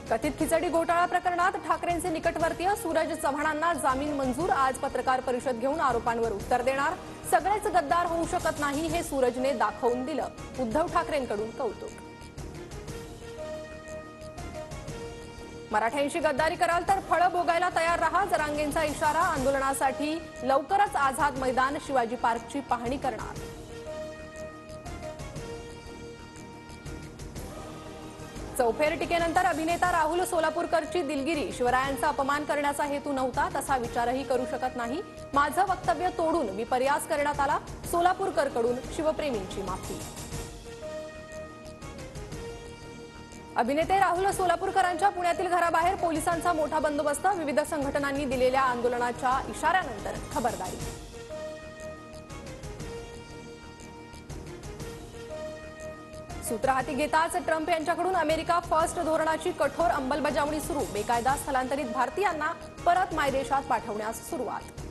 कथित खिचडी घोटाळा प्रकरणात ठाकरेंचे निकटवर्तीय सूरज चव्हाणांना जामीन मंजूर। आज पत्रकार परिषद घेऊन आरोपांवर उत्तर देणार। सगळेच गद्दार होऊ शकत नाही हे सूरजने दाखवून दिलं। उद्धव ठाकरेंकडून कौतुक। मराठ्यांशी गद्दारी कराल तर फळं भोगायला तयार रहा, जरांगेंचा इशारा। आंदोलनासाठी लवकरच आझाद मैदान शिवाजी पार्कची पाहणी करणार। चौफेर टीकेनंतर अभिनेता राहुल सोलापूरकरची दिलगिरी। शिवरायांचा अपमान करण्याचा हेतू नव्हता, तसा विचारही करू शकत नाही। माझं वक्तव्य तोडून विपर्यास करण्यात आला। सोलापूरकरकडून शिवप्रेमींची माफी। अभिनेते राहुल सोलापूरकरांच्या पुण्यातील घराबाहेर पोलिसांचा मोठा बंदोबस्त। विविध संघटनांनी दिलेल्या आंदोलनाच्या इशाऱ्यानंतर खबरदारी। सूत्र हाती घेताच ट्रम्प यांच्याकडून अमेरिका फर्स्ट धोरणाची कठोर अंमलबजावणी सुरू। बेकायदा स्थलांतरित भारतीयांना परत मायदेशात पाठवण्यास सुरुवात।